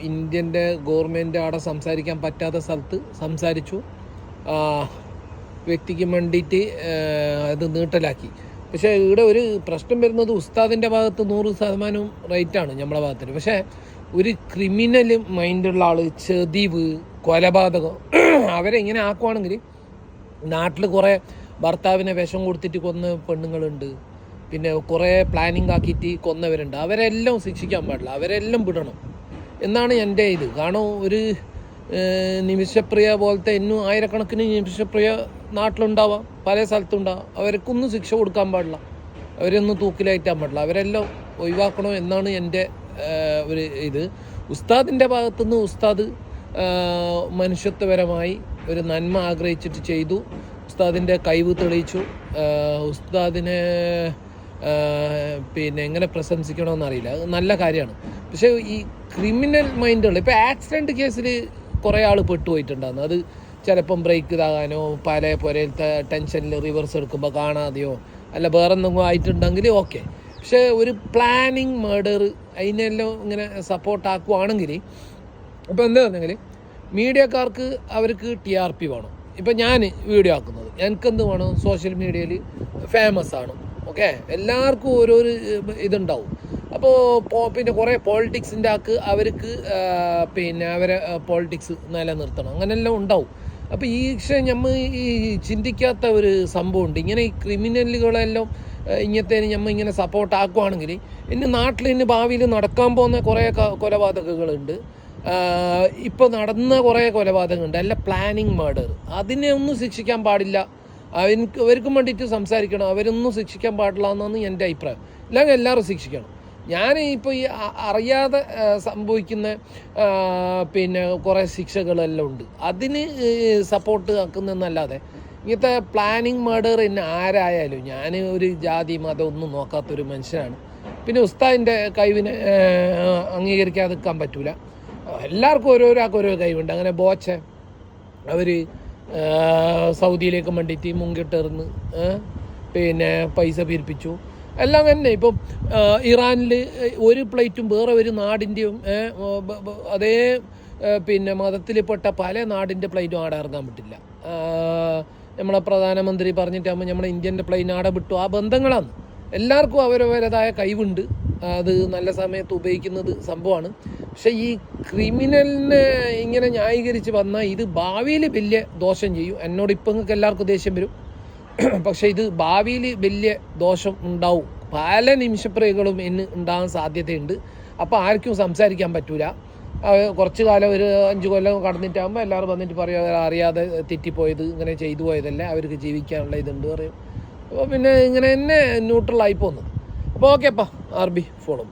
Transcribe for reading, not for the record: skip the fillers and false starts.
ഇന്ത്യൻ്റെ ഗവൺമെൻറ് അവിടെ സംസാരിക്കാൻ പറ്റാത്ത സ്ഥലത്ത് സംസാരിച്ചു, വ്യക്തിക്ക് വേണ്ടിയിട്ട് അത് നീട്ടലാക്കി. പക്ഷേ ഇവിടെ ഒരു പ്രശ്നം വരുന്നത് ഉസ്താദിൻ്റെ ഭാഗത്ത് 100% റൈറ്റാണ് നമ്മളെ ഭാഗത്തിന്. പക്ഷേ ഒരു ക്രിമിനൽ മൈൻഡുള്ള ആൾ, ചതിവ്, കൊലപാതകം അവരെ ഇങ്ങനെ ആക്കുവാണെങ്കിൽ നാട്ടിൽ കുറേ ഭർത്താവിനെ വിഷം കൊടുത്തിട്ട് കൊന്ന പെണ്ണുങ്ങളുണ്ട്, പിന്നെ കുറേ പ്ലാനിങ് ആക്കിയിട്ട് കൊന്നവരുണ്ട്. അവരെല്ലാം ശിക്ഷിക്കാൻ പാടില്ല, അവരെല്ലാം വിടണം എന്നാണ് എൻ്റെ ഇത്. കാരണം ഒരു നിമിഷപ്രിയ പോലത്തെ ഇന്നും ആയിരക്കണക്കിന് നിമിഷപ്രിയ നാട്ടിലുണ്ടാവാം, പല സ്ഥലത്തുണ്ടാവാം. അവർക്കൊന്നും ശിക്ഷ കൊടുക്കാൻ പാടില്ല, അവരൊന്നും തൂക്കിലേറ്റാൻ പാടില്ല, അവരെല്ലാം ഒഴിവാക്കണം എന്നാണ് എൻ്റെ ഒരു ഇത്. ഉസ്താദിൻ്റെ ഭാഗത്തുനിന്ന് ഉസ്താദ് മനുഷ്യത്വപരമായി ഒരു നന്മ ആഗ്രഹിച്ചിട്ട് ചെയ്തു, ഉസ്താദിൻ്റെ കഴിവ് തെളിയിച്ചു. ഉസ്താദിനെ പിന്നെ എങ്ങനെ പ്രശംസിക്കണമെന്നറിയില്ല, അത് നല്ല കാര്യമാണ്. പക്ഷേ ഈ ക്രിമിനൽ മൈൻഡുള്ള ഇപ്പോൾ ആക്സിഡൻറ്റ് കേസിൽ കുറേ ആൾ പെട്ടുപോയിട്ടുണ്ടാകുന്നു. അത് ചിലപ്പം ബ്രേക്ക് ഇതാകാനോ പല പുരയിലത്തെ ടെൻഷനിൽ റിവേഴ്സ് എടുക്കുമ്പോൾ കാണാതെയോ അല്ല വേറെ എന്തെങ്കിലും ആയിട്ടുണ്ടെങ്കിൽ ഓക്കെ. പക്ഷേ ഒരു പ്ലാനിങ് മർഡർ അതിനെല്ലാം ഇങ്ങനെ സപ്പോർട്ടാക്കുവാണെങ്കിൽ ഇപ്പോൾ എന്താ പറഞ്ഞെങ്കിൽ മീഡിയക്കാർക്ക് അവർക്ക് TRP വേണം. ഇപ്പം ഞാൻ വീഡിയോ ആക്കുന്നത് എനിക്കെന്ത് വേണം, സോഷ്യൽ മീഡിയയിൽ ഫേമസ് ആണ്, ഓക്കെ, എല്ലാവർക്കും ഓരോരു ഇതുണ്ടാവും. അപ്പോൾ പിന്നെ കുറേ പോളിറ്റിക്സിൻ്റെ അവർക്ക് പിന്നെ അവരെ പോളിറ്റിക്സ് നിലനിർത്തണം, അങ്ങനെയെല്ലാം ഉണ്ടാവും. അപ്പോൾ ഈ നമ്മൾ ഈ ചിന്തിക്കാത്ത ഒരു സംഭവമുണ്ട്. ഇങ്ങനെ ഈ ക്രിമിനലുകളെല്ലാം ഇങ്ങനത്തെ നമ്മൾ ഇങ്ങനെ സപ്പോർട്ടാക്കുവാണെങ്കിൽ ഇന്ന് നാട്ടിൽ ഇന്ന് ഭാവിയിൽ നടക്കാൻ പോകുന്ന കുറേ കൊലപാതകങ്ങളുണ്ട്. ഇപ്പോൾ നടന്ന കുറേ കൊലപാതകങ്ങളുണ്ട്, അല്ല പ്ലാനിങ് മർഡർ. അതിനെ ഒന്നും ശിക്ഷിക്കാൻ പാടില്ല, അവർക്കും വേണ്ടിയിട്ട് സംസാരിക്കണം, അവരൊന്നും ശിക്ഷിക്കാൻ പാടില്ല എന്നാണ് എൻ്റെ അഭിപ്രായം. അല്ലെങ്കിൽ എല്ലാവരും ശിക്ഷിക്കണം. ഞാൻ ഇപ്പോൾ ഈ അറിയാതെ സംഭവിക്കുന്ന പിന്നെ കുറേ ശിക്ഷകളെല്ലാം ഉണ്ട്, അതിന് സപ്പോർട്ട് ആക്കുന്നതെന്നല്ലാതെ ഇങ്ങനത്തെ പ്ലാനിങ് മർഡർ ഇന്ന് ആരായാലും, ഞാൻ ഒരു ജാതി മതം ഒന്നും നോക്കാത്തൊരു മനുഷ്യനാണ്. പിന്നെ ഉസ്താദിൻ്റെ കഴിവിനെ അംഗീകരിക്കാതിരിക്കാൻ പറ്റൂല. എല്ലാവർക്കും ഓരോരാൾക്കും ഓരോ കഴിവുണ്ട്. അങ്ങനെ ബോച്ച അവർ സൗദിയിലേക്ക് വേണ്ടിയിട്ട് മുങ്ങിട്ടെറിന്ന് പിന്നെ പൈസ പിരിപ്പിച്ചു എല്ലാം തന്നെ. ഇപ്പം ഇറാനിൽ ഒരു പ്ലേറ്റും വേറെ ഒരു നാടിൻ്റെയും അതേ പിന്നെ മതത്തിൽപ്പെട്ട പല നാടിൻ്റെ പ്ലേറ്റും ആടെ ഇറങ്ങാൻ പറ്റില്ല. നമ്മളെ പ്രധാനമന്ത്രി പറഞ്ഞിട്ടാകുമ്പോൾ നമ്മളെ ഇന്ത്യൻ്റെ പ്ലെയിൻ ആടെ വിട്ടു. ആ ബന്ധങ്ങളാണ്. എല്ലാവർക്കും അവരവരുടേതായ കഴിവുണ്ട്, അത് നല്ല സമയത്ത് ഉപയോഗിക്കുന്നത് സംഭവമാണ്. പക്ഷെ ഈ ക്രിമിനലിനെ ഇങ്ങനെ ന്യായീകരിച്ച് വന്നാൽ ഇത് ഭാവിയിൽ വലിയ ദോഷം ചെയ്യും. എന്നോട് ഇപ്പം നിങ്ങൾക്ക് എല്ലാവർക്കും ദേഷ്യം വരും, പക്ഷേ ഇത് ഭാവിയിൽ വലിയ ദോഷം ഉണ്ടാവും. പല നിമിഷപ്രേകളും ഇന്ന് ഉണ്ടാകാൻ സാധ്യതയുണ്ട്. അപ്പോൾ ആർക്കും സംസാരിക്കാൻ പറ്റൂല. കുറച്ച് കാലം ഒരു 5 കൊല്ലം കടന്നിട്ടാകുമ്പോൾ എല്ലാവരും വന്നിട്ട് പറയും അറിയാതെ തെറ്റിപ്പോയത്, ഇങ്ങനെ ചെയ്തു പോയതല്ല, അവർക്ക് ജീവിക്കാനുള്ള ഇതുണ്ട് പറയും. അപ്പോൾ പിന്നെ ഇങ്ങനെ തന്നെ ന്യൂട്രലായി പോകുന്നു. അപ്പോൾ ഓക്കെ, RB ഫോളും.